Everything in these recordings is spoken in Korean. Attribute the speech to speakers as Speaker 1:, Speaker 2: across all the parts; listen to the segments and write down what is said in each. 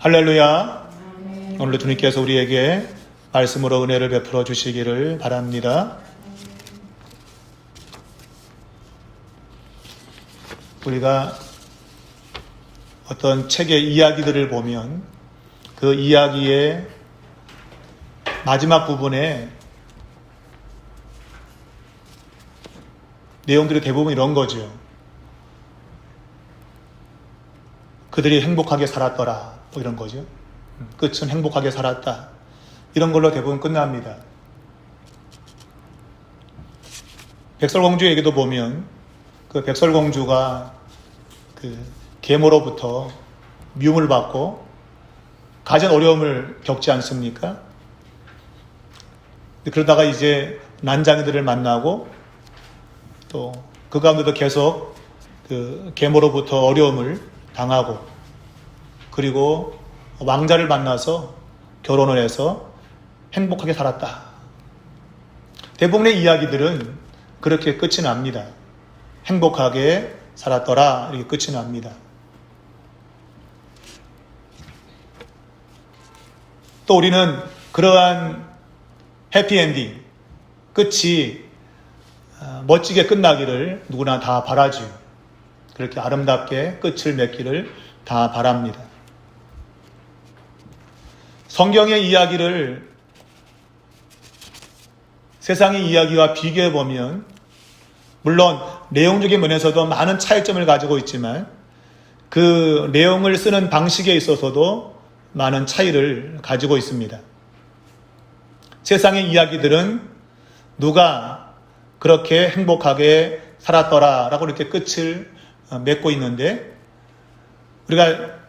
Speaker 1: 할렐루야. 오늘도 주님께서 우리에게 말씀으로 은혜를 베풀어 주시기를 바랍니다. 우리가 어떤 책의 이야기들을 보면 그 이야기의 마지막 부분에 내용들이 대부분 이런 거죠. 그들이 행복하게 살았더라, 뭐 이런 거죠. 끝은 행복하게 살았다, 이런 걸로 대부분 끝납니다. 백설공주 얘기도 보면 그 백설공주가 그 계모로부터 미움을 받고 가진 어려움을 겪지 않습니까? 그러다가 이제 난장이들을 만나고 또 그 가운데도 계속 그 계모로부터 어려움을 당하고, 그리고 왕자를 만나서 결혼을 해서 행복하게 살았다. 대부분의 이야기들은 그렇게 끝이 납니다. 행복하게 살았더라, 이렇게 끝이 납니다. 또 우리는 그러한 해피엔딩, 끝이 멋지게 끝나기를 누구나 다 바라지요. 그렇게 아름답게 끝을 맺기를 다 바랍니다. 성경의 이야기를 세상의 이야기와 비교해 보면 물론 내용적인 면에서도 많은 차이점을 가지고 있지만 그 내용을 쓰는 방식에 있어서도 많은 차이를 가지고 있습니다. 세상의 이야기들은 누가 그렇게 행복하게 살았더라 라고 이렇게 끝을 맺고 있는데, 우리가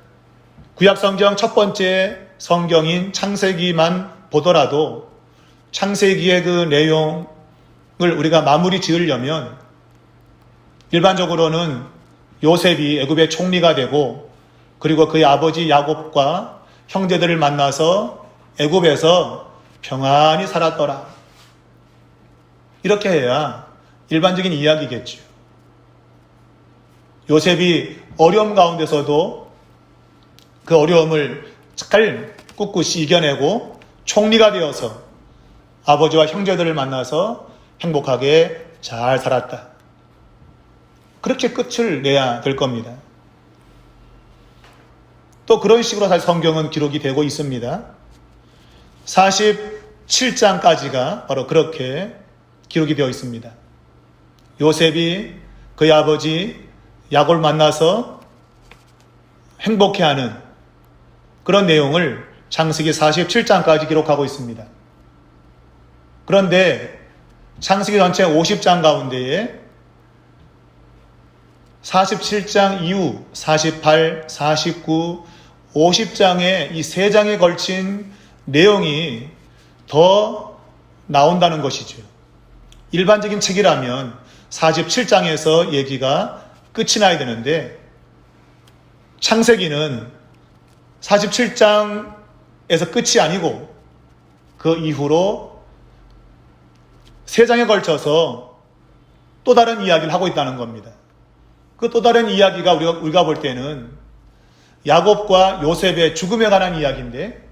Speaker 1: 구약성경 첫 번째 성경인 창세기만 보더라도 창세기의 그 내용을 우리가 마무리 지으려면 일반적으로는 요셉이 애굽의 총리가 되고, 그리고 그의 아버지 야곱과 형제들을 만나서 애굽에서 평안히 살았더라, 이렇게 해야 일반적인 이야기겠죠. 요셉이 어려움 가운데서도 그 어려움을 잘 꿋꿋이 이겨내고 총리가 되어서 아버지와 형제들을 만나서 행복하게 잘 살았다, 그렇게 끝을 내야 될 겁니다. 또 그런 식으로 사실 성경은 기록이 되고 있습니다. 47장까지가 바로 그렇게 기록이 되어 있습니다. 요셉이 그의 아버지 야곱을 만나서 행복해하는 그런 내용을 창세기 47장까지 기록하고 있습니다. 그런데 창세기 전체 50장 가운데에 47장 이후 48, 49, 50장의 이 3장에 걸친 내용이 더 나온다는 것이죠. 일반적인 책이라면 47장에서 얘기가 끝이 나야 되는데, 창세기는 47장에서 끝이 아니고 그 이후로 3장에 걸쳐서 또 다른 이야기를 하고 있다는 겁니다. 그 또 다른 이야기가 우리가 볼 때는 야곱과 요셉의 죽음에 관한 이야기인데,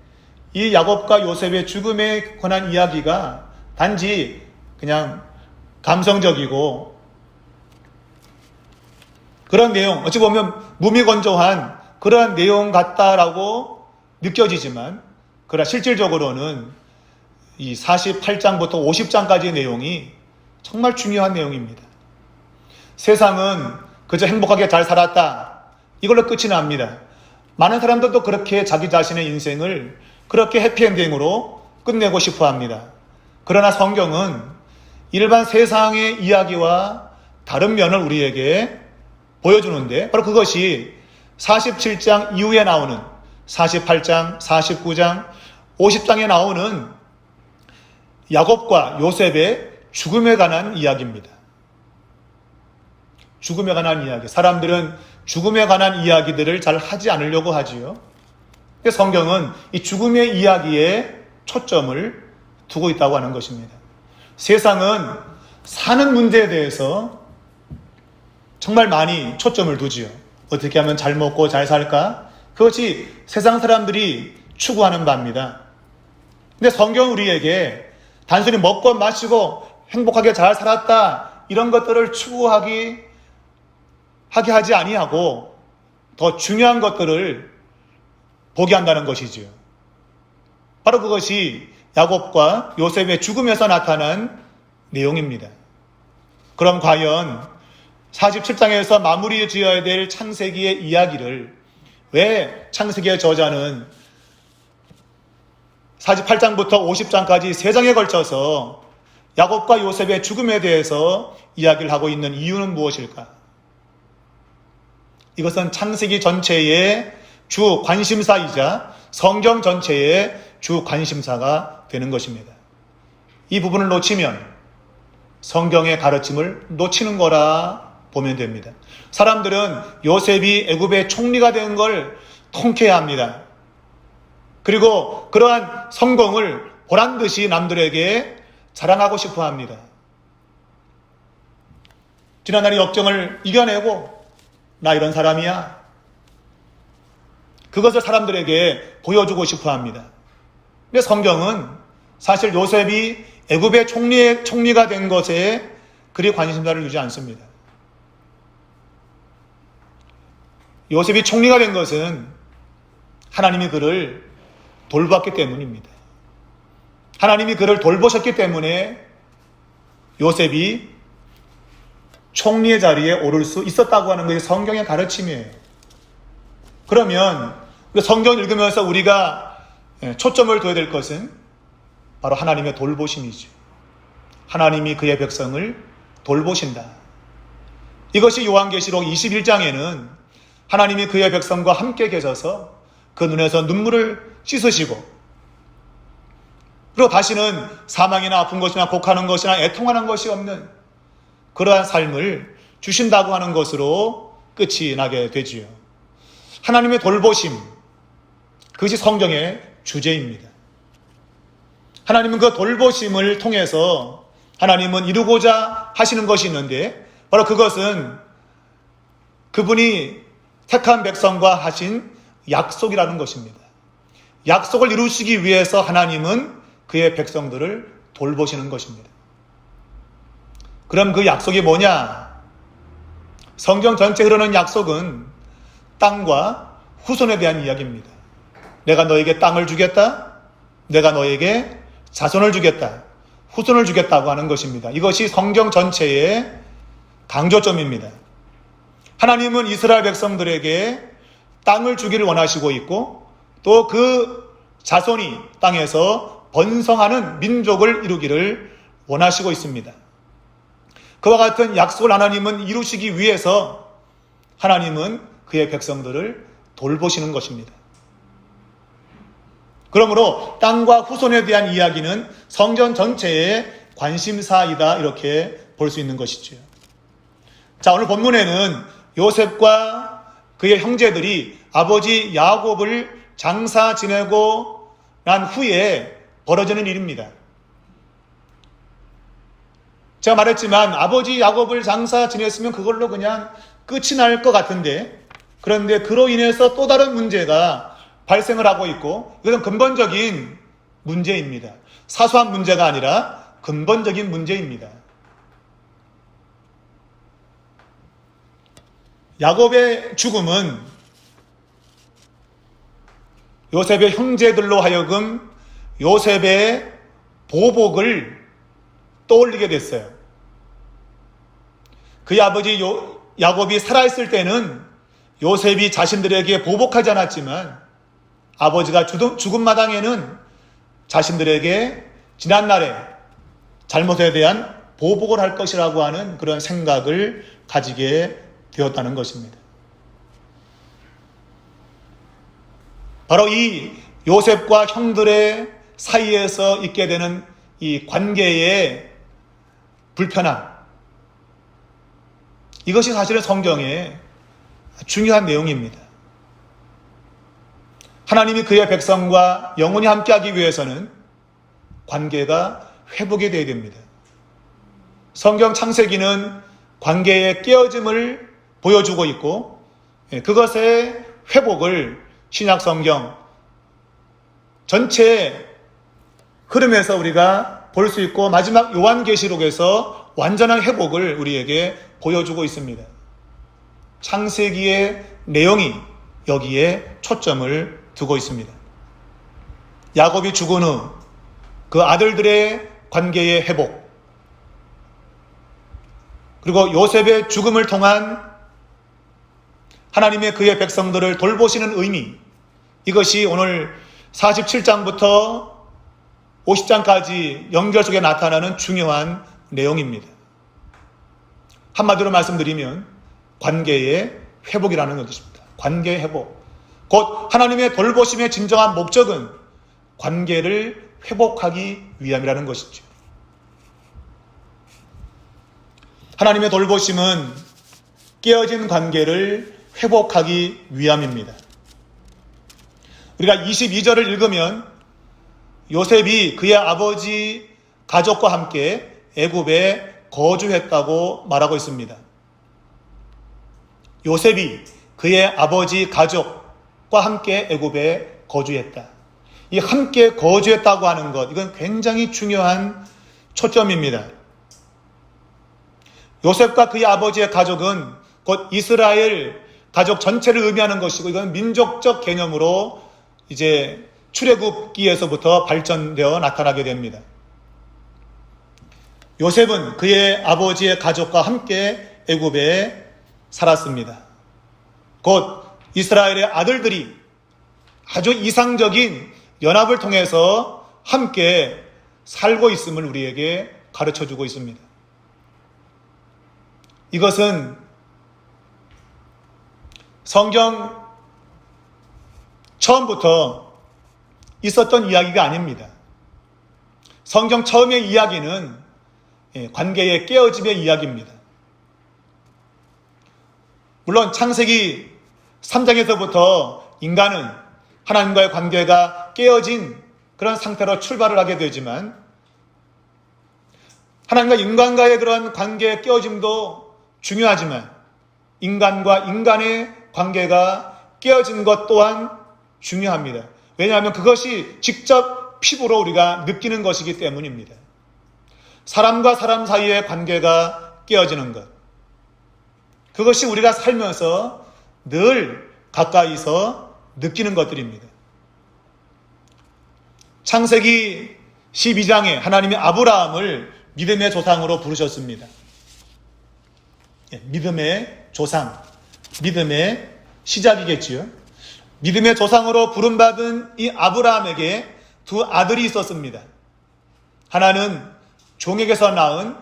Speaker 1: 이 야곱과 요셉의 죽음에 관한 이야기가 단지 그냥 감성적이고 그런 내용, 어찌 보면 무미건조한 그런 내용 같다라고 느껴지지만, 그러나 실질적으로는 이 48장부터 50장까지의 내용이 정말 중요한 내용입니다. 세상은 그저 행복하게 잘 살았다, 이걸로 끝이 납니다. 많은 사람들도 그렇게 자기 자신의 인생을 그렇게 해피엔딩으로 끝내고 싶어 합니다. 그러나 성경은 일반 세상의 이야기와 다른 면을 우리에게 보여주는데, 바로 그것이 47장 이후에 나오는 48장, 49장, 50장에 나오는 야곱과 요셉의 죽음에 관한 이야기입니다. 죽음에 관한 이야기. 사람들은 죽음에 관한 이야기들을 잘 하지 않으려고 하지요. 성경은 이 죽음의 이야기에 초점을 두고 있다고 하는 것입니다. 세상은 사는 문제에 대해서 정말 많이 초점을 두지요. 어떻게 하면 잘 먹고 잘 살까? 그것이 세상 사람들이 추구하는 바입니다. 근데 성경은 우리에게 단순히 먹고 마시고 행복하게 잘 살았다 이런 것들을 추구하게 하지 아니하고 더 중요한 것들을 보게 한다는 것이지요. 바로 그것이 야곱과 요셉의 죽음에서 나타난 내용입니다. 그럼 과연 47장에서 마무리 지어야 될 창세기의 이야기를 왜 창세기의 저자는 48장부터 50장까지 3장에 걸쳐서 야곱과 요셉의 죽음에 대해서 이야기를 하고 있는 이유는 무엇일까? 이것은 창세기 전체의 주 관심사이자 성경 전체의 주 관심사가 되는 것입니다. 이 부분을 놓치면 성경의 가르침을 놓치는 거라 보면 됩니다. 사람들은 요셉이 애굽의 총리가 된 걸 통쾌해합니다. 그리고 그러한 성공을 보란듯이 남들에게 자랑하고 싶어 합니다. 지난날의 역정을 이겨내고 나 이런 사람이야. 그것을 사람들에게 보여주고 싶어 합니다. 근데 성경은 사실 요셉이 애굽의 총리가 된 것에 그리 관심사를 주지 않습니다. 요셉이 총리가 된 것은 하나님이 그를 돌봤기 때문입니다. 하나님이 그를 돌보셨기 때문에 요셉이 총리의 자리에 오를 수 있었다고 하는 것이 성경의 가르침이에요. 그러면 성경을 읽으면서 우리가 초점을 둬야 될 것은 바로 하나님의 돌보심이죠. 하나님이 그의 백성을 돌보신다. 이것이 요한계시록 21장에는 하나님이 그의 백성과 함께 계셔서 그 눈에서 눈물을 씻으시고 그리고 다시는 사망이나 아픈 것이나 곡하는 것이나 애통하는 것이 없는 그러한 삶을 주신다고 하는 것으로 끝이 나게 되지요. 하나님의 돌보심, 그것이 성경의 주제입니다. 하나님은 그 돌보심을 통해서 하나님은 이루고자 하시는 것이 있는데 바로 그것은 그분이 택한 백성과 하신 약속이라는 것입니다. 약속을 이루시기 위해서 하나님은 그의 백성들을 돌보시는 것입니다. 그럼 그 약속이 뭐냐? 성경 전체에 흐르는 약속은 땅과 후손에 대한 이야기입니다. 내가 너에게 땅을 주겠다. 내가 너에게 자손을 주겠다. 후손을 주겠다고 하는 것입니다. 이것이 성경 전체의 강조점입니다. 하나님은 이스라엘 백성들에게 땅을 주기를 원하시고 있고 또 그 자손이 땅에서 번성하는 민족을 이루기를 원하시고 있습니다. 그와 같은 약속을 하나님은 이루시기 위해서 하나님은 그의 백성들을 돌보시는 것입니다. 그러므로 땅과 후손에 대한 이야기는 성경 전체의 관심사이다 이렇게 볼 수 있는 것이죠. 자, 오늘 본문에는 요셉과 그의 형제들이 아버지 야곱을 장사 지내고 난 후에 벌어지는 일입니다. 제가 말했지만 아버지 야곱을 장사 지냈으면 그걸로 그냥 끝이 날 것 같은데 그런데 그로 인해서 또 다른 문제가 발생을 하고 있고 이것은 근본적인 문제입니다. 사소한 문제가 아니라 근본적인 문제입니다. 야곱의 죽음은 요셉의 형제들로 하여금 요셉의 보복을 떠올리게 됐어요. 그의 아버지 야곱이 살아있을 때는 요셉이 자신들에게 보복하지 않았지만 아버지가 죽은 마당에는 자신들에게 지난날의 잘못에 대한 보복을 할 것이라고 하는 그런 생각을 가지게 되었다는 것입니다. 바로 이 요셉과 형들의 사이에서 있게 되는 이 관계의 불편함, 이것이 사실은 성경의 중요한 내용입니다. 하나님이 그의 백성과 영원히 함께하기 위해서는 관계가 회복이 되어야 됩니다. 성경 창세기는 관계의 깨어짐을 보여주고 있고 그것의 회복을 신약 성경 전체 흐름에서 우리가 볼 수 있고 마지막 요한계시록에서 완전한 회복을 우리에게 보여주고 있습니다. 창세기의 내용이 여기에 초점을 두고 있습니다. 야곱이 죽은 후 그 아들들의 관계의 회복, 그리고 요셉의 죽음을 통한 하나님의 그의 백성들을 돌보시는 의미, 이것이 오늘 47장부터 50장까지 연결 속에 나타나는 중요한 내용입니다. 한마디로 말씀드리면 관계의 회복이라는 것입니다. 관계의 회복. 곧 하나님의 돌보심의 진정한 목적은 관계를 회복하기 위함이라는 것이죠. 하나님의 돌보심은 깨어진 관계를 회복하기 위함입니다. 우리가 22절을 읽으면 요셉이 그의 아버지 가족과 함께 애굽에 거주했다고 말하고 있습니다. 요셉이 그의 아버지 가족과 함께 애굽에 거주했다. 이 함께 거주했다고 하는 것, 이건 굉장히 중요한 초점입니다. 요셉과 그의 아버지의 가족은 곧 이스라엘 가족 전체를 의미하는 것이고, 이건 민족적 개념으로 이제 출애굽기에서부터 발전되어 나타나게 됩니다. 요셉은 그의 아버지의 가족과 함께 애굽에 살았습니다. 곧 이스라엘의 아들들이 아주 이상적인 연합을 통해서 함께 살고 있음을 우리에게 가르쳐주고 있습니다. 이것은 성경 처음부터 있었던 이야기가 아닙니다. 성경 처음의 이야기는 관계의 깨어짐의 이야기입니다. 물론 창세기 3장에서부터 인간은 하나님과의 관계가 깨어진 그런 상태로 출발을 하게 되지만, 하나님과 인간과의 그런 관계의 깨어짐도 중요하지만 인간과 인간의 관계가 깨어진 것 또한 중요합니다. 왜냐하면 그것이 직접 피부로 우리가 느끼는 것이기 때문입니다. 사람과 사람 사이의 관계가 깨어지는 것, 그것이 우리가 살면서 늘 가까이서 느끼는 것들입니다. 창세기 12장에 하나님이 아브라함을 믿음의 조상으로 부르셨습니다. 믿음의 조상, 믿음의 시작이겠지요. 믿음의 조상으로 부름받은 이 아브라함에게 두 아들이 있었습니다. 하나는 종에게서 낳은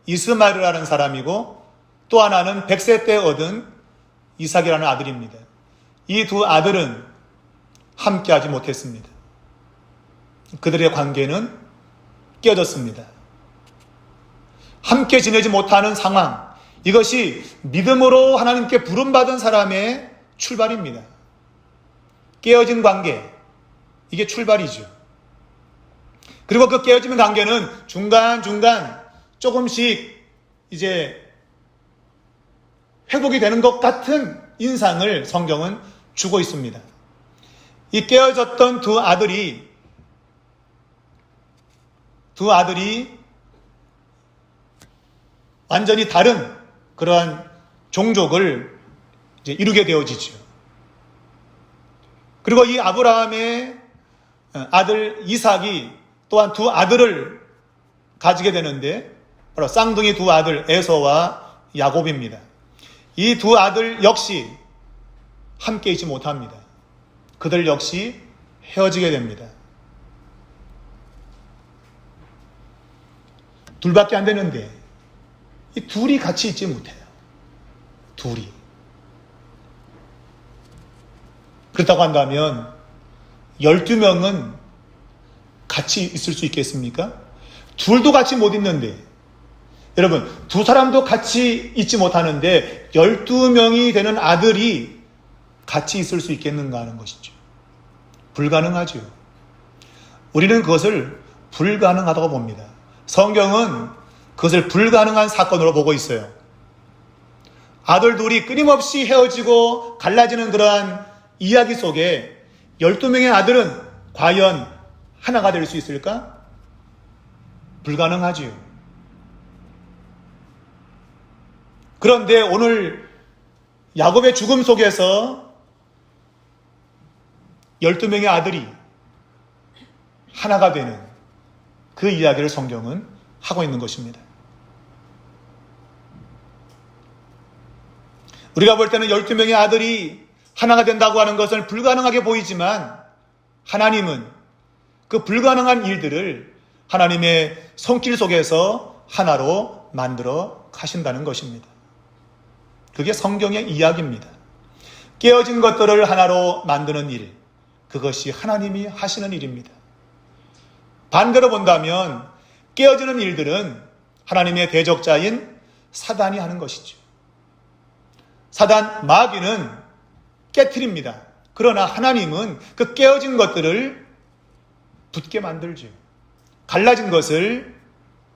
Speaker 1: 이스마엘이라는 사람이고, 또 하나는 100세 때 얻은 이삭이라는 아들입니다. 이 두 아들은 함께하지 못했습니다. 그들의 관계는 깨어졌습니다. 함께 지내지 못하는 상황, 이것이 믿음으로 하나님께 부름받은 사람의 출발입니다. 깨어진 관계, 이게 출발이죠. 그리고 그 깨어진 관계는 중간중간 조금씩 이제 회복이 되는 것 같은 인상을 성경은 주고 있습니다. 이 깨어졌던 두 아들이 완전히 다른 그러한 종족을 이제 이루게 되어지죠. 그리고 이 아브라함의 아들 이삭이 또한 두 아들을 가지게 되는데, 바로 쌍둥이 두 아들 에서와 야곱입니다. 이 두 아들 역시 함께 있지 못합니다. 그들 역시 헤어지게 됩니다. 둘밖에 안 되는데 이 둘이 같이 있지 못해요. 둘이. 그렇다고 한다면 12명은 같이 있을 수 있겠습니까? 둘도 같이 못 있는데, 여러분, 두 사람도 같이 있지 못하는데 12명이 되는 아들이 같이 있을 수 있겠는가 하는 것이죠. 불가능하죠. 우리는 그것을 불가능하다고 봅니다. 성경은 그것을 불가능한 사건으로 보고 있어요. 아들 둘이 끊임없이 헤어지고 갈라지는 그러한 이야기 속에 12명의 아들은 과연 하나가 될 수 있을까? 불가능하지요. 그런데 오늘 야곱의 죽음 속에서 12명의 아들이 하나가 되는 그 이야기를 성경은 하고 있는 것입니다. 우리가 볼 때는 12명의 아들이 하나가 된다고 하는 것은 불가능하게 보이지만 하나님은 그 불가능한 일들을 하나님의 손길 속에서 하나로 만들어 가신다는 것입니다. 그게 성경의 이야기입니다. 깨어진 것들을 하나로 만드는 일, 그것이 하나님이 하시는 일입니다. 반대로 본다면 깨어지는 일들은 하나님의 대적자인 사단이 하는 것이죠. 사단, 마귀는 깨트립니다. 그러나 하나님은 그 깨어진 것들을 붙게 만들죠. 갈라진 것을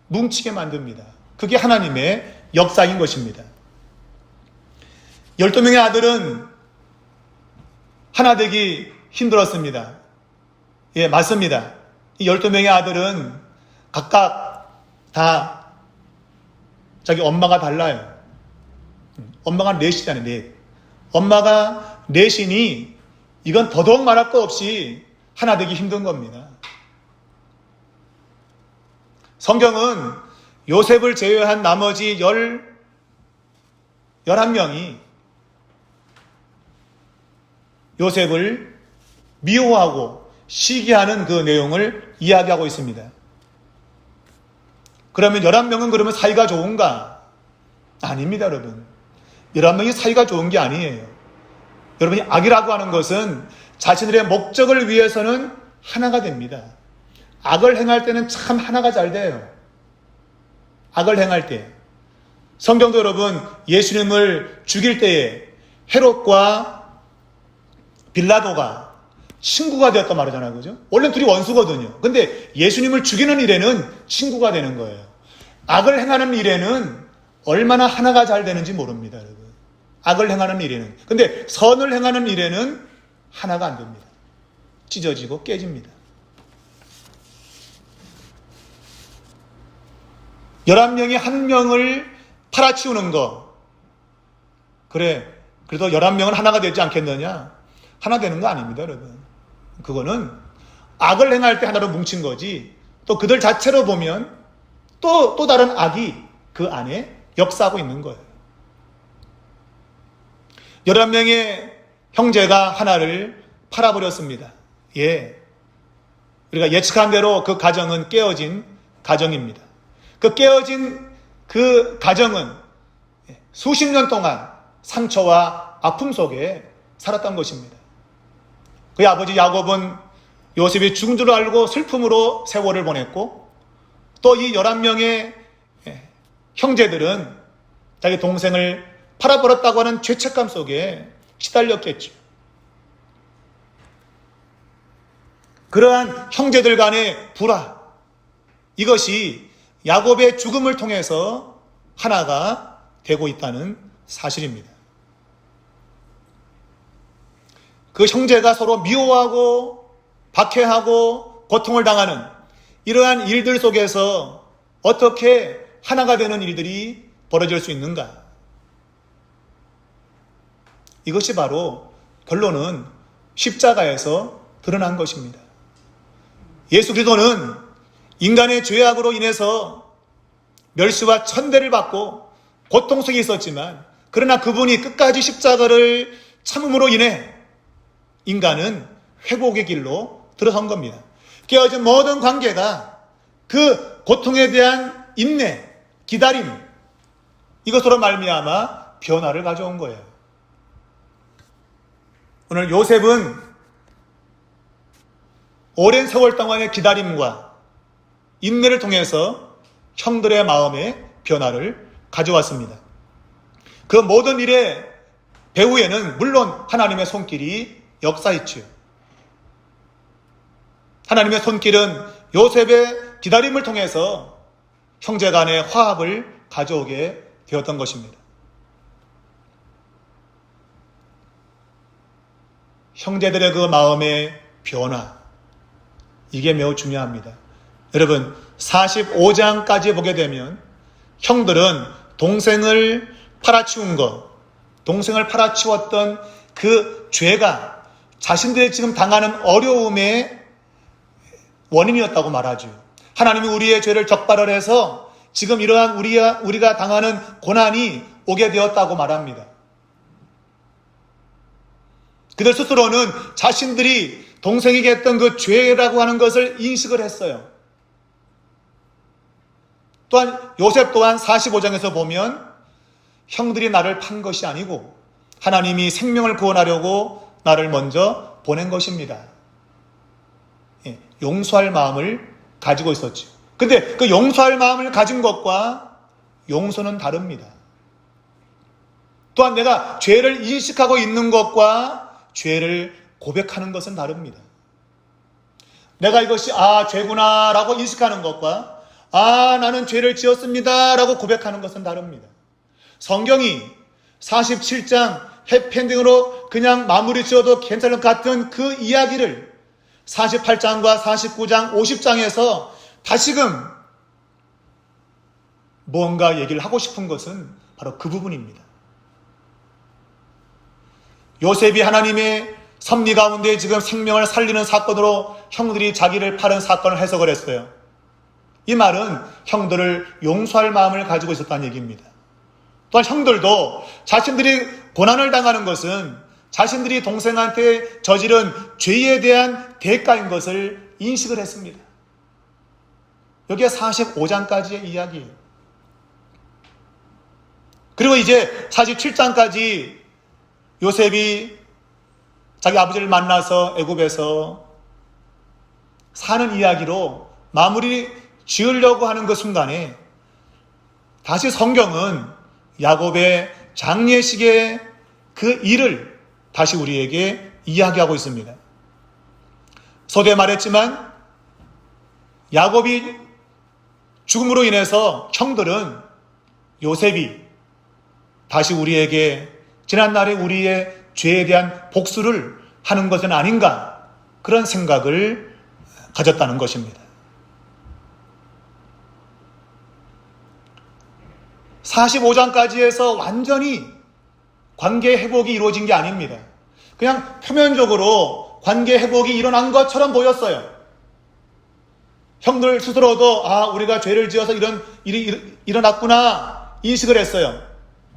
Speaker 1: 뭉치게 만듭니다. 그게 하나님의 역사인 것입니다. 12명의 아들은 하나 되기 힘들었습니다. 예, 맞습니다. 이 12명의 아들은 각각 다 자기 엄마가 달라요. 엄마가 넷이잖아요, 넷. 엄마가 넷이니 이건 더더욱 말할 거 없이 하나 되기 힘든 겁니다. 성경은 요셉을 제외한 나머지 11명이 요셉을 미워하고 시기하는 그 내용을 이야기하고 있습니다. 그러면 11명은 그러면 사이가 좋은가? 아닙니다, 여러분. 11명이 사이가 좋은 게 아니에요. 여러분이 악이라고 하는 것은 자신들의 목적을 위해서는 하나가 됩니다. 악을 행할 때는 참 하나가 잘 돼요. 악을 행할 때. 성경도 여러분 예수님을 죽일 때에 헤롯과 빌라도가 친구가 되었단 말이잖아요. 그죠? 원래 둘이 원수거든요. 근데 예수님을 죽이는 일에는 친구가 되는 거예요. 악을 행하는 일에는 얼마나 하나가 잘 되는지 모릅니다, 여러분. 악을 행하는 일에는. 근데 선을 행하는 일에는 하나가 안 됩니다. 찢어지고 깨집니다. 11명이 한 명을 팔아치우는 거. 그래, 그래도 11명은 하나가 되지 않겠느냐? 하나 되는 거 아닙니다, 여러분. 그거는 악을 행할 때 하나로 뭉친 거지, 또 그들 자체로 보면 또 다른 악이 그 안에 역사하고 있는 거예요. 11명의 형제가 하나를 팔아버렸습니다. 예. 우리가 예측한 대로 그 가정은 깨어진 가정입니다. 그 깨어진 그 가정은 수십 년 동안 상처와 아픔 속에 살았던 것입니다. 그의 아버지 야곱은 요셉이 죽은 줄 알고 슬픔으로 세월을 보냈고, 또 이 11명의 형제들은 자기 동생을 팔아버렸다고 하는 죄책감 속에 시달렸겠죠. 그러한 형제들 간의 불화, 이것이 야곱의 죽음을 통해서 하나가 되고 있다는 사실입니다. 그 형제가 서로 미워하고 박해하고 고통을 당하는 이러한 일들 속에서 어떻게 하나가 되는 일들이 벌어질 수 있는가? 이것이 바로 결론은 십자가에서 드러난 것입니다. 예수 그리스도는 인간의 죄악으로 인해서 멸시와 천대를 받고 고통 속에 있었지만, 그러나 그분이 끝까지 십자가를 참음으로 인해 인간은 회복의 길로 들어선 겁니다. 깨어진 모든 관계가 그 고통에 대한 인내, 기다림, 이것으로 말미암아 변화를 가져온 거예요. 오늘 요셉은 오랜 세월 동안의 기다림과 인내를 통해서 형들의 마음에 변화를 가져왔습니다. 그 모든 일의 배후에는 물론 하나님의 손길이 역사했지요. 하나님의 손길은 요셉의 기다림을 통해서 형제 간의 화합을 가져오게 되었던 것입니다. 형제들의 그 마음의 변화, 이게 매우 중요합니다. 여러분 45장까지 보게 되면 형들은 동생을 팔아치운 것, 동생을 팔아치웠던 그 죄가 자신들이 지금 당하는 어려움의 원인이었다고 말하죠. 하나님이 우리의 죄를 적발을 해서 지금 이러한 우리가 당하는 고난이 오게 되었다고 말합니다. 그들 스스로는 자신들이 동생에게 했던 그 죄라고 하는 것을 인식을 했어요. 또한 요셉 또한 45장에서 보면 형들이 나를 판 것이 아니고 하나님이 생명을 구원하려고 나를 먼저 보낸 것입니다. 용서할 마음을 가지고 있었죠. 근데 그 용서할 마음을 가진 것과 용서는 다릅니다. 또한 내가 죄를 인식하고 있는 것과 죄를 고백하는 것은 다릅니다. 내가 이것이 죄구나 라고 인식하는 것과 나는 죄를 지었습니다 라고 고백하는 것은 다릅니다. 성경이 47장 해피엔딩으로 그냥 마무리 지어도 괜찮을 것 같은 그 이야기를 48장과 49장, 50장에서 다시금 뭔가 얘기를 하고 싶은 것은 바로 그 부분입니다. 요셉이 하나님의 섭리 가운데 지금 생명을 살리는 사건으로 형들이 자기를 파는 사건을 해석을 했어요. 이 말은 형들을 용서할 마음을 가지고 있었다는 얘기입니다. 또한 형들도 자신들이 고난을 당하는 것은 자신들이 동생한테 저지른 죄에 대한 대가인 것을 인식을 했습니다. 여기에 45장까지의 이야기예요. 그리고 이제 47장까지 요셉이 자기 아버지를 만나서 애굽에서 사는 이야기로 마무리 지으려고 하는 그 순간에 다시 성경은 야곱의 장례식의 그 일을 다시 우리에게 이야기하고 있습니다. 서두에 말했지만 야곱이 죽음으로 인해서 형들은 요셉이 다시 우리에게 지난날에 우리의 죄에 대한 복수를 하는 것은 아닌가, 그런 생각을 가졌다는 것입니다. 45장까지 해서 완전히 관계 회복이 이루어진 게 아닙니다. 그냥 표면적으로 관계 회복이 일어난 것처럼 보였어요. 형들 스스로도 우리가 죄를 지어서 이런 일이 일어났구나 인식을 했어요.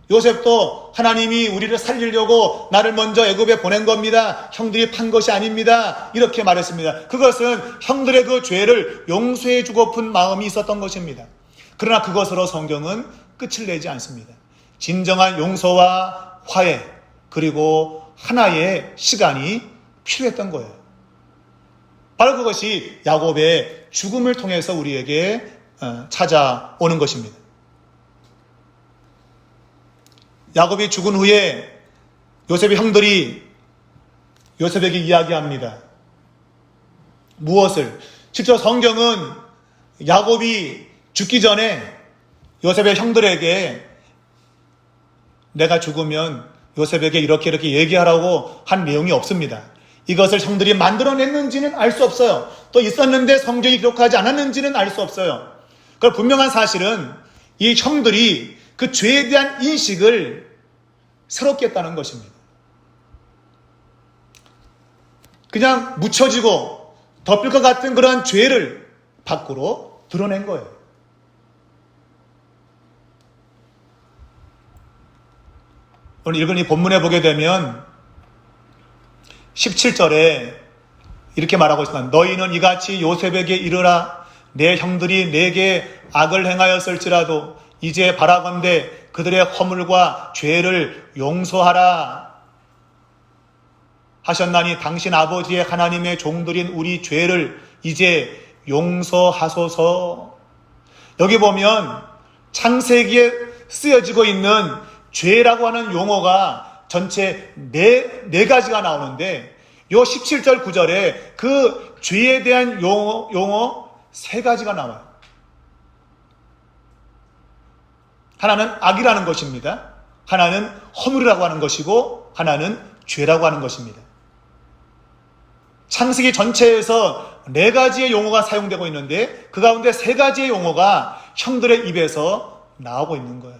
Speaker 1: 요셉도 하나님이 우리를 살리려고 나를 먼저 애굽에 보낸 겁니다. 형들이 판 것이 아닙니다. 이렇게 말했습니다. 그것은 형들의 그 죄를 용서해 주고픈 마음이 있었던 것입니다. 그러나 그것으로 성경은 끝을 내지 않습니다. 진정한 용서와 화해, 그리고 하나의 시간이 필요했던 거예요. 바로 그것이 야곱의 죽음을 통해서 우리에게 찾아오는 것입니다. 야곱이 죽은 후에 요셉의 형들이 요셉에게 이야기합니다. 무엇을? 실제로 성경은 야곱이 죽기 전에 요셉의 형들에게 내가 죽으면 요셉에게 이렇게 얘기하라고 한 내용이 없습니다. 이것을 형들이 만들어냈는지는 알 수 없어요. 또 있었는데 성경이 기록하지 않았는지는 알 수 없어요. 그럼 분명한 사실은 이 형들이 그 죄에 대한 인식을 새롭게 했다는 것입니다. 그냥 묻혀지고 덮일 것 같은 그런 죄를 밖으로 드러낸 거예요. 오늘 읽은 이 본문에 보게 되면 17절에 이렇게 말하고 있습니다. 너희는 이같이 요셉에게 이르라. 내 형들이 내게 악을 행하였을지라도 이제 바라건대 그들의 허물과 죄를 용서하라 하셨나니 당신 아버지의 하나님의 종들인 우리 죄를 이제 용서하소서. 여기 보면 창세기에 쓰여지고 있는 죄라고 하는 용어가 전체 네 가지가 나오는데 요 17절 9절에 그 죄에 대한 용어 3가지가 나와요. 하나는 악이라는 것입니다. 하나는 허물이라고 하는 것이고 하나는 죄라고 하는 것입니다. 창세기 전체에서 4가지의 용어가 사용되고 있는데 그 가운데 3가지의 용어가 형들의 입에서 나오고 있는 거예요.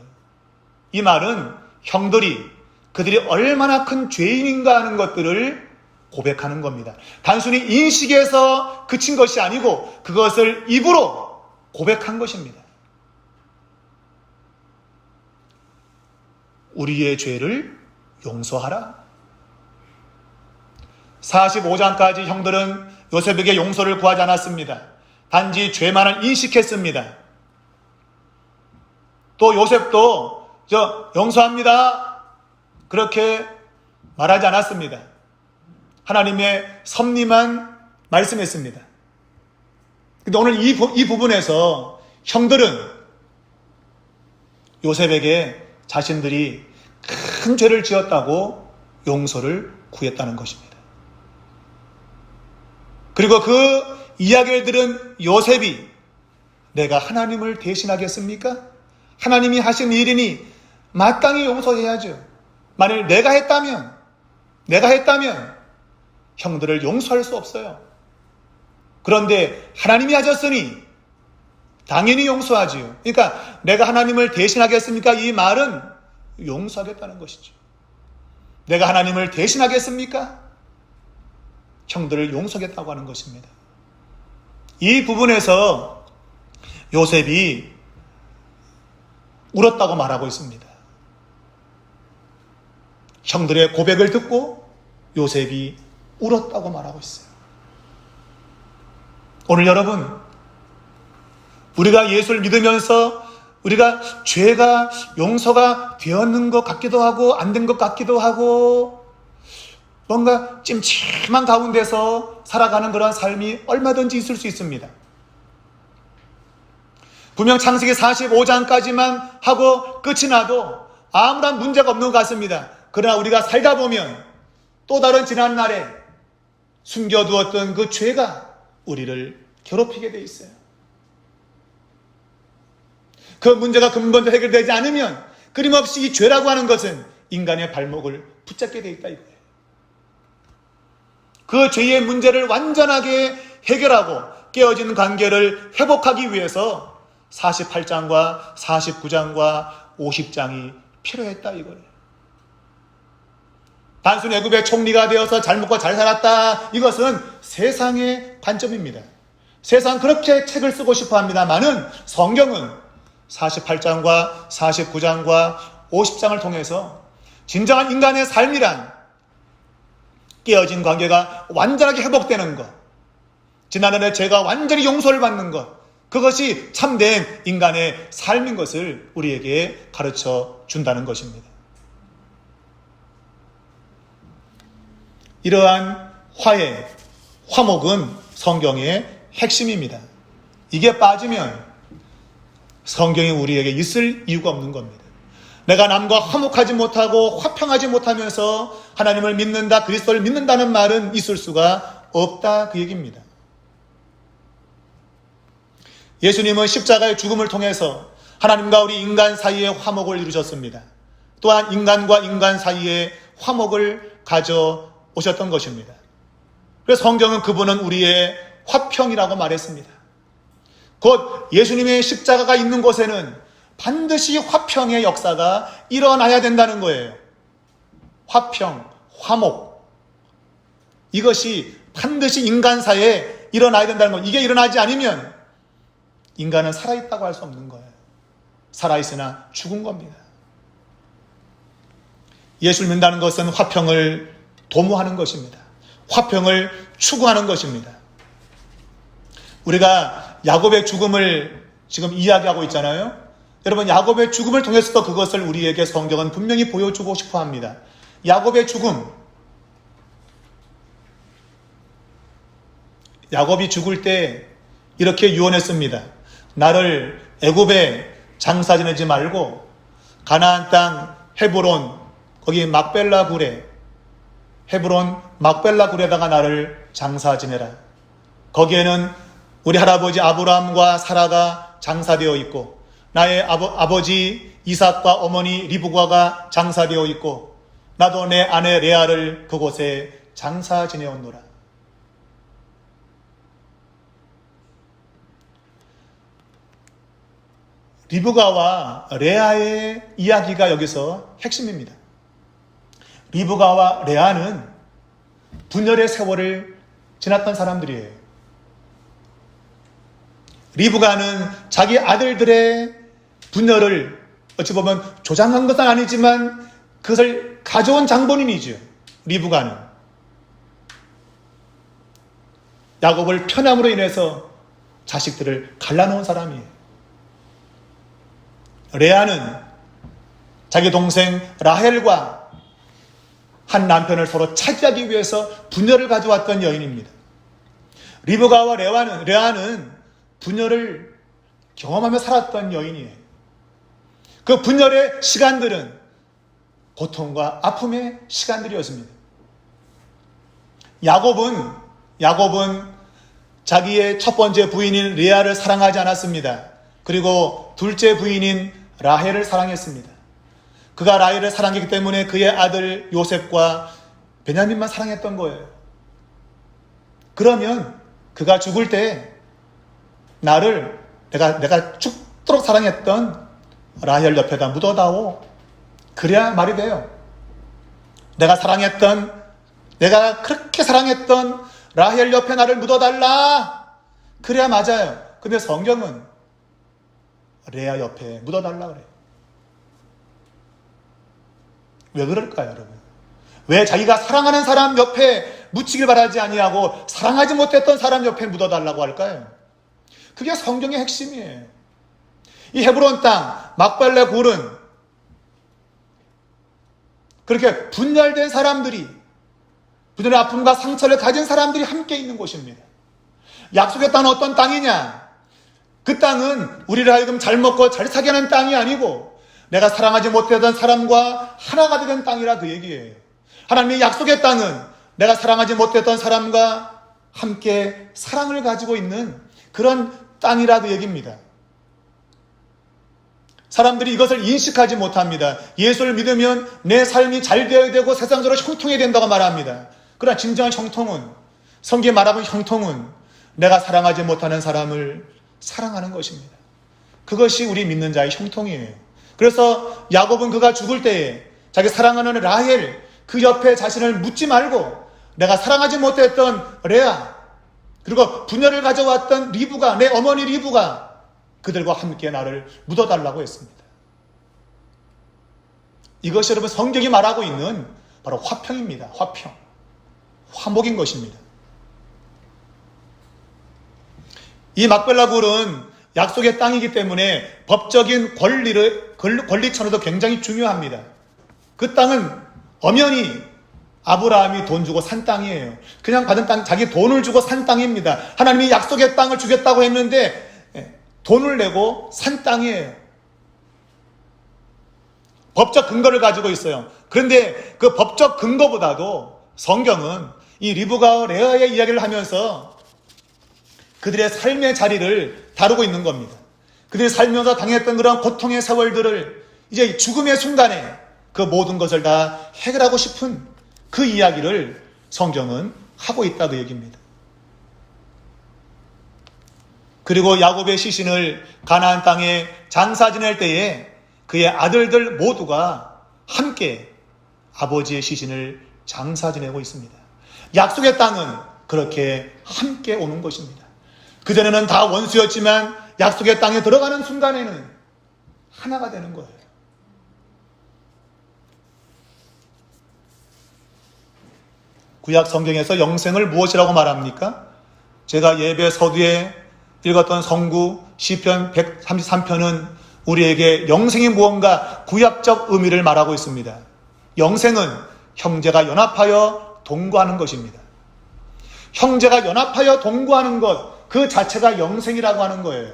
Speaker 1: 이 말은 형들이 그들이 얼마나 큰 죄인인가 하는 것들을 고백하는 겁니다. 단순히 인식에서 그친 것이 아니고 그것을 입으로 고백한 것입니다. 우리의 죄를 용서하라. 45장까지 형들은 요셉에게 용서를 구하지 않았습니다. 단지 죄만을 인식했습니다. 또 요셉도 용서합니다 그렇게 말하지 않았습니다. 하나님의 섭리만 말씀했습니다. 근데 오늘 이 부분에서 형들은 요셉에게 자신들이 큰 죄를 지었다고 용서를 구했다는 것입니다. 그리고 그 이야기를 들은 요셉이 내가 하나님을 대신하겠습니까? 하나님이 하신 일이니 마땅히 용서해야죠. 만일 내가 했다면 형들을 용서할 수 없어요. 그런데 하나님이 하셨으니 당연히 용서하지요. 그러니까 내가 하나님을 대신하겠습니까? 이 말은 용서하겠다는 것이죠. 내가 하나님을 대신하겠습니까? 형들을 용서하겠다고 하는 것입니다. 이 부분에서 요셉이 울었다고 말하고 있습니다. 형들의 고백을 듣고 요셉이 울었다고 말하고 있어요. 오늘 여러분, 우리가 예수를 믿으면서 우리가 죄가 용서가 되었는 것 같기도 하고 안 된 것 같기도 하고 뭔가 찜찜한 가운데서 살아가는 그런 삶이 얼마든지 있을 수 있습니다. 분명 창세기 45장까지만 하고 끝이 나도 아무런 문제가 없는 것 같습니다. 그러나 우리가 살다 보면 또 다른 지난날에 숨겨두었던 그 죄가 우리를 괴롭히게 돼 있어요. 그 문제가 근본적으로 해결되지 않으면 끊임없이 이 죄라고 하는 것은 인간의 발목을 붙잡게 돼 있다 이거예요. 그 죄의 문제를 완전하게 해결하고 깨어진 관계를 회복하기 위해서 48장과 49장과 50장이 필요했다 이거예요. 단순히 애굽의 총리가 되어서 잘 먹고 잘 살았다 이것은 세상의 관점입니다. 세상 그렇게 책을 쓰고 싶어 합니다만은 성경은 48장과 49장과 50장을 통해서 진정한 인간의 삶이란 깨어진 관계가 완전하게 회복되는 것, 지난날의 죄가 완전히 용서를 받는 것, 그것이 참된 인간의 삶인 것을 우리에게 가르쳐 준다는 것입니다. 이러한 화해, 화목은 성경의 핵심입니다. 이게 빠지면 성경이 우리에게 있을 이유가 없는 겁니다. 내가 남과 화목하지 못하고 화평하지 못하면서 하나님을 믿는다, 그리스도를 믿는다는 말은 있을 수가 없다 그 얘기입니다. 예수님은 십자가의 죽음을 통해서 하나님과 우리 인간 사이에 화목을 이루셨습니다. 또한 인간과 인간 사이에 화목을 가져오셨던 것입니다. 그래서 성경은 그분은 우리의 화평이라고 말했습니다. 곧 예수님의 십자가가 있는 곳에는 반드시 화평의 역사가 일어나야 된다는 거예요. 화평, 화목, 이것이 반드시 인간 사이에 일어나야 된다는 것. 이게 일어나지 않으면 인간은 살아있다고 할 수 없는 거예요. 살아있으나 죽은 겁니다. 예수를 믿는다는 것은 화평을 도모하는 것입니다. 화평을 추구하는 것입니다. 우리가 야곱의 죽음을 지금 이야기하고 있잖아요. 여러분, 야곱의 죽음을 통해서도 그것을 우리에게 성경은 분명히 보여주고 싶어 합니다. 야곱의 죽음, 야곱이 죽을 때 이렇게 유언했습니다. 나를 애굽에 장사 지내지 말고 가나안 땅 헤브론, 거기 막벨라 굴에, 헤브론 막벨라 굴에다가 나를 장사 지내라. 거기에는 우리 할아버지 아브라함과 사라가 장사되어 있고 나의 아버지 이삭과 어머니 리브가가 장사되어 있고 나도 내 아내 레아를 그곳에 장사 지내었노라. 리브가와 레아의 이야기가 여기서 핵심입니다. 리브가와 레아는 분열의 세월을 지났던 사람들이에요. 리브가는 자기 아들들의 분열을 어찌 보면 조장한 것은 아니지만 그것을 가져온 장본인이죠. 리브가는 야곱을 편함으로 인해서 자식들을 갈라놓은 사람이에요. 레아는 자기 동생 라헬과 한 남편을 서로 차지하기 위해서 분열을 가져왔던 여인입니다. 리브가와 레아는 분열을 경험하며 살았던 여인이에요. 그 분열의 시간들은 고통과 아픔의 시간들이었습니다. 야곱은 자기의 첫 번째 부인인 레아를 사랑하지 않았습니다. 그리고 둘째 부인인 라헬을 사랑했습니다. 그가 라헬을 사랑했기 때문에 그의 아들 요셉과 베냐민만 사랑했던 거예요. 그러면 그가 죽을 때 나를 내가 죽도록 사랑했던 라헬 옆에다 묻어다오. 그래야 말이 돼요. 내가 그렇게 사랑했던 라헬 옆에 나를 묻어달라. 그래야 맞아요. 근데 성경은 레아 옆에 묻어달라 그래요. 왜 그럴까요, 여러분? 왜 자기가 사랑하는 사람 옆에 묻히길 바라지 아니하고 사랑하지 못했던 사람 옆에 묻어달라고 할까요? 그게 성경의 핵심이에요. 이 헤브론 땅 막벨라 굴은 그렇게 분열된 사람들이, 분열의 아픔과 상처를 가진 사람들이 함께 있는 곳입니다. 약속의 땅은 어떤 땅이냐? 그 땅은 우리를 하여금 잘 먹고 잘 사게 하는 땅이 아니고 내가 사랑하지 못했던 사람과 하나가 되는 땅이라 그 얘기예요. 하나님의 약속의 땅은 내가 사랑하지 못했던 사람과 함께 사랑을 가지고 있는 그런 땅이라 그 얘기입니다. 사람들이 이것을 인식하지 못합니다. 예수를 믿으면 내 삶이 잘 되어야 되고 세상적으로 형통해야 된다고 말합니다. 그러나 진정한 형통은, 성경에 말하는 형통은 내가 사랑하지 못하는 사람을 사랑하는 것입니다. 그것이 우리 믿는 자의 형통이에요. 그래서 야곱은 그가 죽을 때에 자기 사랑하는 라헬 그 옆에 자신을 묻지 말고 내가 사랑하지 못했던 레아 그리고 분열을 가져왔던 리브가, 내 어머니 리브가 그들과 함께 나를 묻어달라고 했습니다. 이것이 여러분 성경이 말하고 있는 바로 화평입니다. 화목인 것입니다. 이 막벨라 굴은 약속의 땅이기 때문에 법적인 권리천에도 굉장히 중요합니다. 그 땅은 엄연히 아브라함이 돈 주고 산 땅이에요. 그냥 받은 땅, 자기 돈을 주고 산 땅입니다. 하나님이 약속의 땅을 주겠다고 했는데 돈을 내고 산 땅이에요. 법적 근거를 가지고 있어요. 그런데 그 법적 근거보다도 성경은 이 리브가와 레아의 이야기를 하면서 그들의 삶의 자리를 다루고 있는 겁니다. 그들이 살면서 당했던 그런 고통의 세월들을 이제 죽음의 순간에 그 모든 것을 다 해결하고 싶은 그 이야기를 성경은 하고 있다 그 얘기입니다. 그리고 야곱의 시신을 가나안 땅에 장사 지낼 때에 그의 아들들 모두가 함께 아버지의 시신을 장사 지내고 있습니다. 약속의 땅은 그렇게 함께 오는 것입니다. 그전에는 다 원수였지만 약속의 땅에 들어가는 순간에는 하나가 되는 거예요. 구약 성경에서 영생을 무엇이라고 말합니까? 제가 예배 서두에 읽었던 성구 시편 133편은 우리에게 영생이 무언가 구약적 의미를 말하고 있습니다. 영생은 형제가 연합하여 동거하는 것입니다. 형제가 연합하여 동거하는 것, 그 자체가 영생이라고 하는 거예요.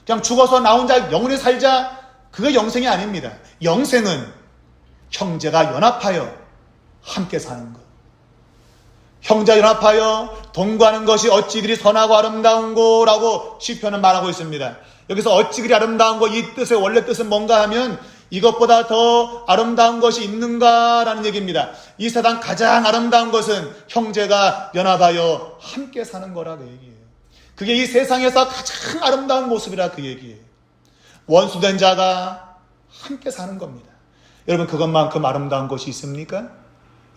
Speaker 1: 그냥 죽어서 나 혼자 영원히 살자, 그게 영생이 아닙니다. 영생은 형제가 연합하여 함께 사는 것. 형제 연합하여 동거하는 것이 어찌 그리 선하고 아름다운고라고 시편은 말하고 있습니다. 여기서 어찌 그리 아름다운 거, 이 뜻의 원래 뜻은 뭔가 하면 이것보다 더 아름다운 것이 있는가라는 얘기입니다. 이 세상 가장 아름다운 것은 형제가 연합하여 함께 사는 거라 그 얘기예요. 그게 이 세상에서 가장 아름다운 모습이라 그 얘기예요. 원수된 자가 함께 사는 겁니다. 여러분, 그것만큼 아름다운 것이 있습니까?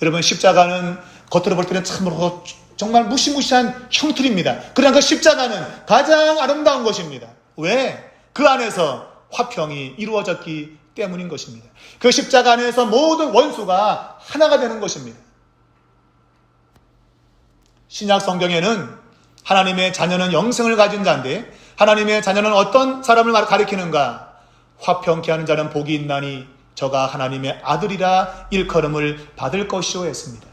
Speaker 1: 여러분, 십자가는 겉으로 볼 때는 참으로 정말 무시무시한 형틀입니다. 그러나 그 십자가는 가장 아름다운 것입니다. 왜? 그 안에서 화평이 이루어졌기 때문인 것입니다. 그 십자가 안에서 모든 원수가 하나가 되는 것입니다. 신약 성경에는 하나님의 자녀는 영생을 가진 자인데, 하나님의 자녀는 어떤 사람을 가리키는가? 화평케 하는 자는 복이 있나니 저가 하나님의 아들이라 일컬음을 받을 것이오 했습니다.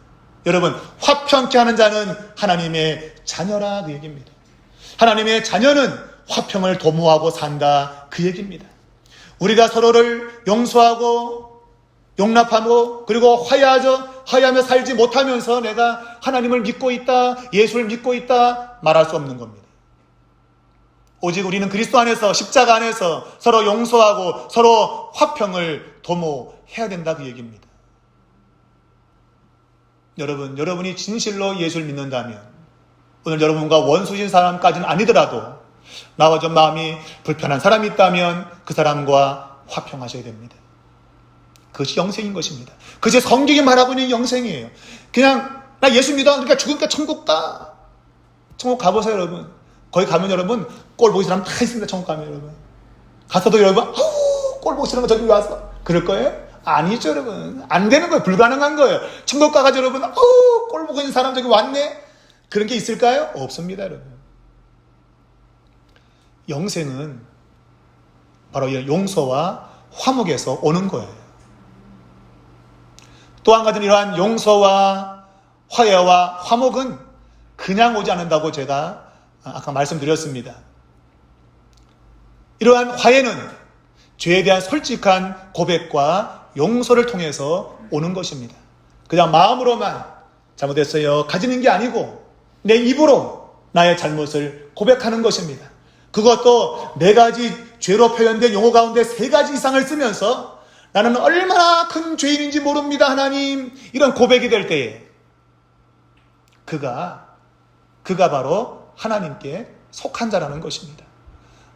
Speaker 1: 여러분, 화평케 하는 자는 하나님의 자녀라, 그 얘기입니다. 하나님의 자녀는 화평을 도모하고 산다, 그 얘기입니다. 우리가 서로를 용서하고 용납하고 그리고 화해하며 살지 못하면서 내가 하나님을 믿고 있다, 예수를 믿고 있다 말할 수 없는 겁니다. 오직 우리는 그리스도 안에서, 십자가 안에서 서로 용서하고 서로 화평을 도모해야 된다, 그 얘기입니다. 여러분이 진실로 예수를 믿는다면 오늘 여러분과 원수신 사람까지는 아니더라도 나와 좀 마음이 불편한 사람이 있다면 그 사람과 화평하셔야 됩니다. 그것이 영생인 것입니다. 그것이 성경이 말하고 있는 영생이에요. 그냥 나 예수 믿어, 그러니까 죽으니까 천국 가. 천국 가보세요, 여러분. 거기 가면 여러분 꼴 보기 싫은 사람 다 있습니다. 천국 가면 여러분. 가서도 여러분 꼴 보기 싫은 거 저기 와서 그럴 거예요? 아니죠, 여러분. 안 되는 거예요. 불가능한 거예요. 천국 가가지고 여러분 꼴 보고 있는 사람 저기 왔네? 그런 게 있을까요? 없습니다, 여러분. 영생은 바로 용서와 화목에서 오는 거예요. 또 한 가지는 이러한 용서와 화해와 화목은 그냥 오지 않는다고 제가 아까 말씀드렸습니다. 이러한 화해는 죄에 대한 솔직한 고백과 용서를 통해서 오는 것입니다. 그냥 마음으로만 잘못했어요 가지는 게 아니고 내 입으로 나의 잘못을 고백하는 것입니다. 그것도 4가지 죄로 표현된 용어 가운데 3가지 이상을 쓰면서 나는 얼마나 큰 죄인인지 모릅니다, 하나님. 이런 고백이 될 때에 그가 바로 하나님께 속한 자라는 것입니다.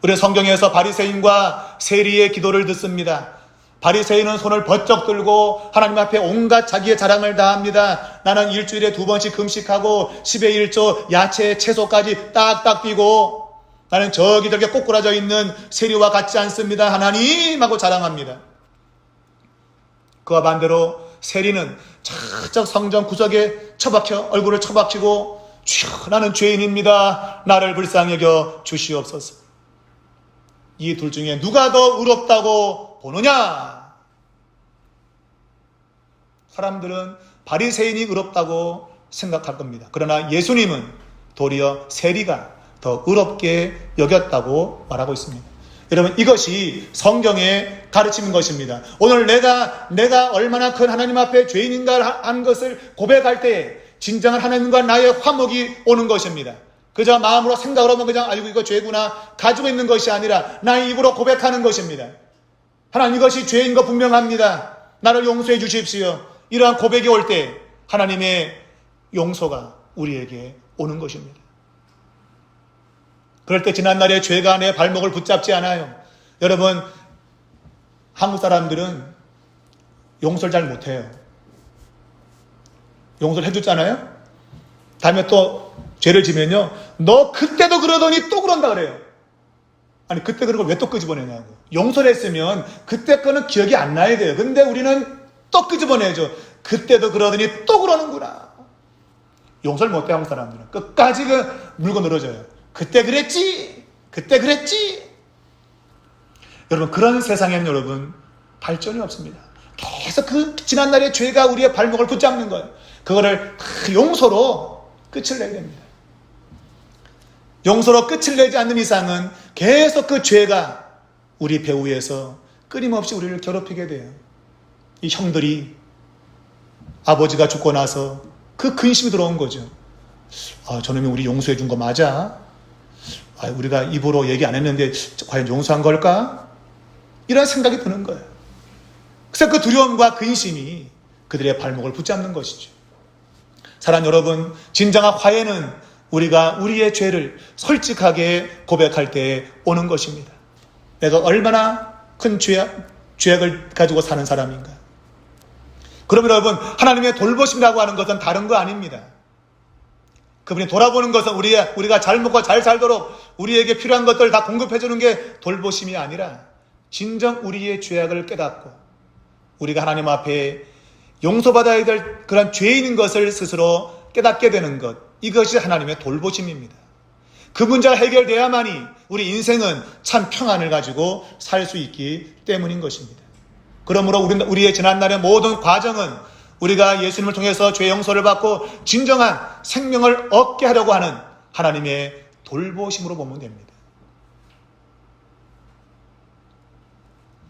Speaker 1: 우리 성경에서 바리새인과 세리의 기도를 듣습니다. 바리새인은 손을 번쩍 들고 하나님 앞에 온갖 자기의 자랑을 다합니다. 나는 일주일에 2번씩 금식하고 10의 1조 야채 채소까지 딱딱 띄고 나는 저기 저기 꼬꾸라져 있는 세리와 같지 않습니다, 하나님 하고 자랑합니다. 그와 반대로 세리는 저쪽 성전 구석에 얼굴을 처박히고 나는 죄인입니다, 나를 불쌍히 여겨 주시옵소서. 이 둘 중에 누가 더 의롭다고 보느냐? 사람들은 바리새인이 의롭다고 생각할 겁니다. 그러나 예수님은 도리어 세리가 더 의롭게 여겼다고 말하고 있습니다. 여러분, 이것이 성경의 가르치는 것입니다. 오늘 내가 얼마나 큰 하나님 앞에 죄인인가 하는 것을 고백할 때에 진정한 하나님과 나의 화목이 오는 것입니다. 그저 마음으로 생각을 하면 그냥 아이고 이거 죄구나 가지고 있는 것이 아니라 나의 입으로 고백하는 것입니다. 하나님, 이것이 죄인 거 분명합니다. 나를 용서해 주십시오. 이러한 고백이 올 때 하나님의 용서가 우리에게 오는 것입니다. 그럴 때 지난날의 죄가 내 발목을 붙잡지 않아요. 여러분, 한국 사람들은 용서를 잘 못해요. 용서를 해줬잖아요? 다음에 또 죄를 지면요, 너 그때도 그러더니 또 그런다 그래요. 아니, 그때 그런 걸 왜 또 끄집어내냐고. 용서를 했으면 그때 거는 기억이 안 나야 돼요. 근데 우리는 또 끄집어내죠. 그때도 그러더니 또 그러는구나. 용서를 못해, 한국 사람들은. 끝까지 물고 늘어져요. 그때 그랬지. 여러분, 그런 세상엔 여러분 발전이 없습니다. 계속 그 지난날의 죄가 우리의 발목을 붙잡는 거예요. 그거를 용서로 끝을 내야 됩니다. 용서로 끝을 내지 않는 이상은 계속 그 죄가 우리 배후에서 끊임없이 우리를 괴롭히게 돼요. 이 형들이 아버지가 죽고 나서 그 근심이 들어온 거죠. 저놈이 우리 용서해 준 거 맞아? 우리가 입으로 얘기 안 했는데 과연 용서한 걸까? 이런 생각이 드는 거예요. 그래서 그 두려움과 근심이 그들의 발목을 붙잡는 것이죠. 사랑하는 여러분, 진정한 화해는 우리가 우리의 죄를 솔직하게 고백할 때 오는 것입니다. 내가 얼마나 큰 죄악을 가지고 사는 사람인가. 그러면 여러분, 하나님의 돌보심이라고 하는 것은 다른 거 아닙니다. 그분이 돌아보는 것은 우리가 잘 먹고 잘 살도록 우리에게 필요한 것들 다 공급해 주는 게 돌보심이 아니라 진정 우리의 죄악을 깨닫고 우리가 하나님 앞에 용서받아야 될 그런 죄인인 것을 스스로 깨닫게 되는 것, 이것이 하나님의 돌보심입니다. 그 문제가 해결돼야만이 우리 인생은 참 평안을 가지고 살 수 있기 때문인 것입니다. 그러므로 우리의 지난날의 모든 과정은 우리가 예수님을 통해서 죄 용서를 받고 진정한 생명을 얻게 하려고 하는 하나님의 돌보심으로 보면 됩니다.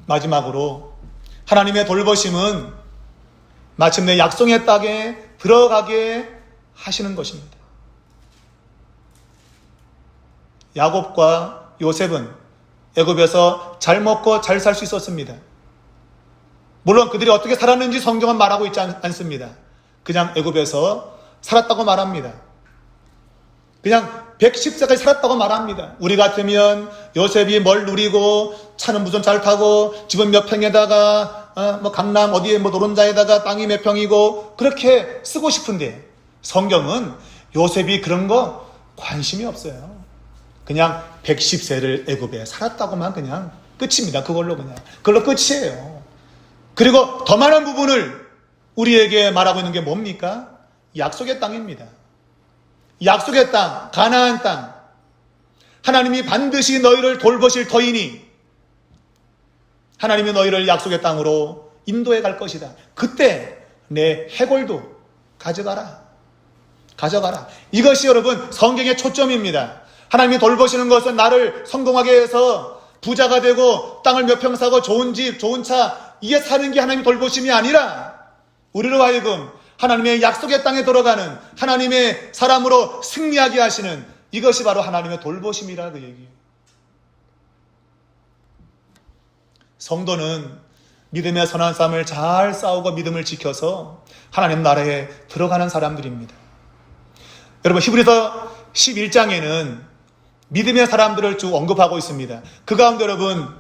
Speaker 1: 마지막으로 하나님의 돌보심은 마침내 약속의 땅에 들어가게 하시는 것입니다. 야곱과 요셉은 애굽에서 잘 먹고 잘 살 수 있었습니다. 물론 그들이 어떻게 살았는지 성경은 말하고 있지 않습니다. 그냥 애굽에서 살았다고 말합니다. 그냥 110세까지 살았다고 말합니다. 우리 같으면 요셉이 뭘 누리고 차는 무슨 잘 타고 집은 몇 평에다가 강남 어디에 노른자에다가 땅이 몇 평이고 그렇게 쓰고 싶은데 성경은 요셉이 그런 거 관심이 없어요. 그냥 110세를 애굽에 살았다고만 그냥 끝입니다. 그걸로 끝이에요. 그리고 더 많은 부분을 우리에게 말하고 있는 게 뭡니까? 약속의 땅입니다. 약속의 땅, 가나안 땅. 하나님이 반드시 너희를 돌보실 터이니 하나님이 너희를 약속의 땅으로 인도해 갈 것이다. 그때 내 해골도 가져가라. 이것이 여러분 성경의 초점입니다. 하나님이 돌보시는 것은 나를 성공하게 해서 부자가 되고 땅을 몇 평 사고 좋은 집, 좋은 차 이게 사는 게 하나님의 돌보심이 아니라 우리로 하여금 하나님의 약속의 땅에 들어가는 하나님의 사람으로 승리하게 하시는 이것이 바로 하나님의 돌보심이라 그 얘기예요. 성도는 믿음의 선한 싸움을 잘 싸우고 믿음을 지켜서 하나님 나라에 들어가는 사람들입니다. 여러분 히브리서 11장에는 믿음의 사람들을 쭉 언급하고 있습니다. 그 가운데 여러분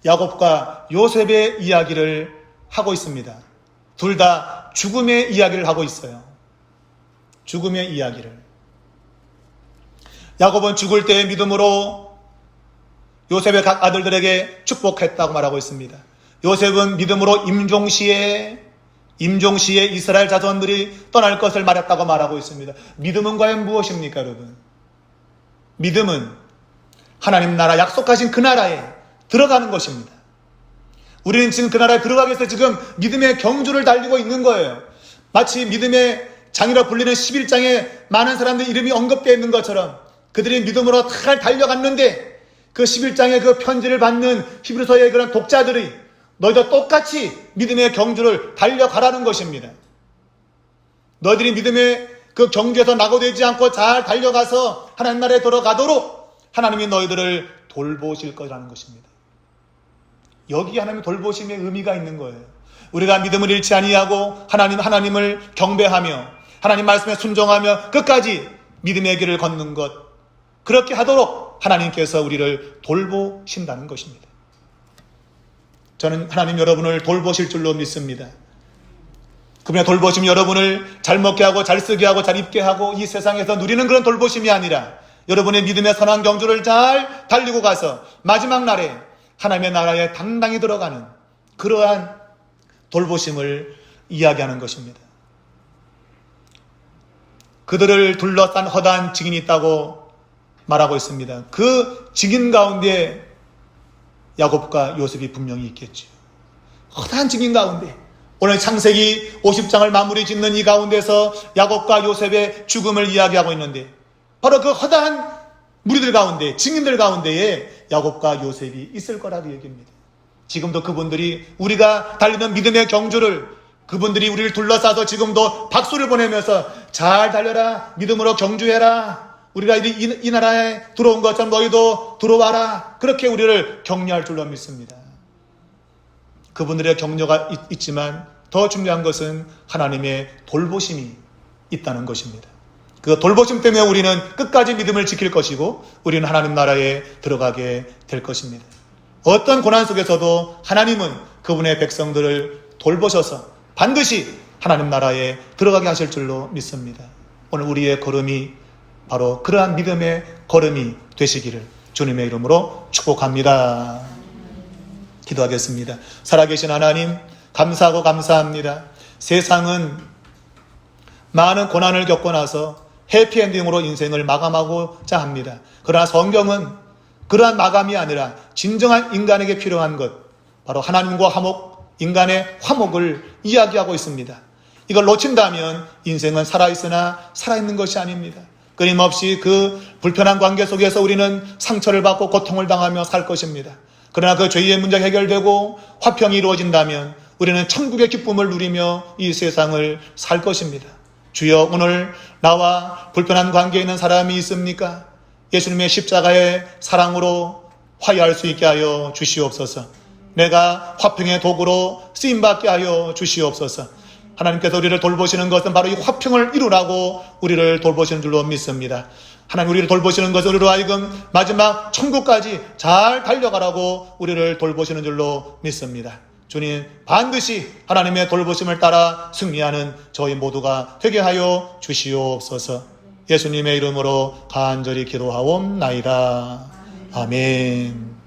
Speaker 1: 야곱과 요셉의 이야기를 하고 있습니다. 둘 다 죽음의 이야기를 하고 있어요. 죽음의 이야기를. 야곱은 죽을 때의 믿음으로 요셉의 각 아들들에게 축복했다고 말하고 있습니다. 요셉은 믿음으로 임종시에 이스라엘 자손들이 떠날 것을 말했다고 말하고 있습니다. 믿음은 과연 무엇입니까, 여러분? 믿음은 하나님 나라 약속하신 그 나라에 들어가는 것입니다. 우리는 지금 그 나라에 들어가기 위해서 지금 믿음의 경주를 달리고 있는 거예요. 마치 믿음의 장이라 불리는 11장에 많은 사람들 이름이 언급되어 있는 것처럼 그들이 믿음으로 잘 달려갔는데 그 11장의 그 편지를 받는 히브리서의 그런 독자들이 너희도 똑같이 믿음의 경주를 달려가라는 것입니다. 너희들이 믿음의 그 경주에서 낙오되지 않고 잘 달려가서 하나님 나라에 들어가도록 하나님이 너희들을 돌보실 거라는 것입니다. 여기 하나님의 돌보심의 의미가 있는 거예요. 우리가 믿음을 잃지 아니하고 하나님을 경배하며 하나님 말씀에 순종하며 끝까지 믿음의 길을 걷는 것, 그렇게 하도록 하나님께서 우리를 돌보신다는 것입니다. 저는 하나님 여러분을 돌보실 줄로 믿습니다. 그분의 돌보심이 여러분을 잘 먹게 하고 잘 쓰게 하고 잘 입게 하고 이 세상에서 누리는 그런 돌보심이 아니라 여러분의 믿음의 선한 경주를 잘 달리고 가서 마지막 날에 하나님의 나라에 당당히 들어가는 그러한 돌보심을 이야기하는 것입니다. 그들을 둘러싼 허다한 증인이 있다고 말하고 있습니다. 그 증인 가운데 야곱과 요셉이 분명히 있겠죠. 허다한 증인 가운데 오늘 창세기 50장을 마무리 짓는 이 가운데서 야곱과 요셉의 죽음을 이야기하고 있는데 바로 그 허다한 무리들 가운데, 증인들 가운데에 야곱과 요셉이 있을 거라고 얘기합니다. 지금도 그분들이 우리가 달리는 믿음의 경주를 그분들이 우리를 둘러싸서 지금도 박수를 보내면서 잘 달려라, 믿음으로 경주해라, 우리가 이 나라에 들어온 것처럼 너희도 들어와라, 그렇게 우리를 격려할 줄로 믿습니다. 그분들의 격려가 있지만 더 중요한 것은 하나님의 돌보심이 있다는 것입니다. 그 돌보심 때문에 우리는 끝까지 믿음을 지킬 것이고 우리는 하나님 나라에 들어가게 될 것입니다. 어떤 고난 속에서도 하나님은 그분의 백성들을 돌보셔서 반드시 하나님 나라에 들어가게 하실 줄로 믿습니다. 오늘 우리의 걸음이 바로 그러한 믿음의 걸음이 되시기를 주님의 이름으로 축복합니다. 기도하겠습니다. 살아계신 하나님, 감사하고 감사합니다. 세상은 많은 고난을 겪고 나서 해피엔딩으로 인생을 마감하고자 합니다. 그러나 성경은 그러한 마감이 아니라 진정한 인간에게 필요한 것, 바로 하나님과 화목, 인간의 화목을 이야기하고 있습니다. 이걸 놓친다면 인생은 살아있으나 살아있는 것이 아닙니다. 끊임없이 그 불편한 관계 속에서 우리는 상처를 받고 고통을 당하며 살 것입니다. 그러나 그 죄의 문제가 해결되고 화평이 이루어진다면 우리는 천국의 기쁨을 누리며 이 세상을 살 것입니다. 주여, 오늘 나와 불편한 관계에 있는 사람이 있습니까? 예수님의 십자가의 사랑으로 화해할 수 있게 하여 주시옵소서. 내가 화평의 도구로 쓰임받게 하여 주시옵소서. 하나님께서 우리를 돌보시는 것은 바로 이 화평을 이루라고 우리를 돌보시는 줄로 믿습니다. 하나님, 우리를 돌보시는 것은 우리로 하여금 마지막 천국까지 잘 달려가라고 우리를 돌보시는 줄로 믿습니다. 주님, 반드시 하나님의 돌보심을 따라 승리하는 저희 모두가 되게 하여 주시옵소서. 예수님의 이름으로 간절히 기도하옵나이다. 아멘.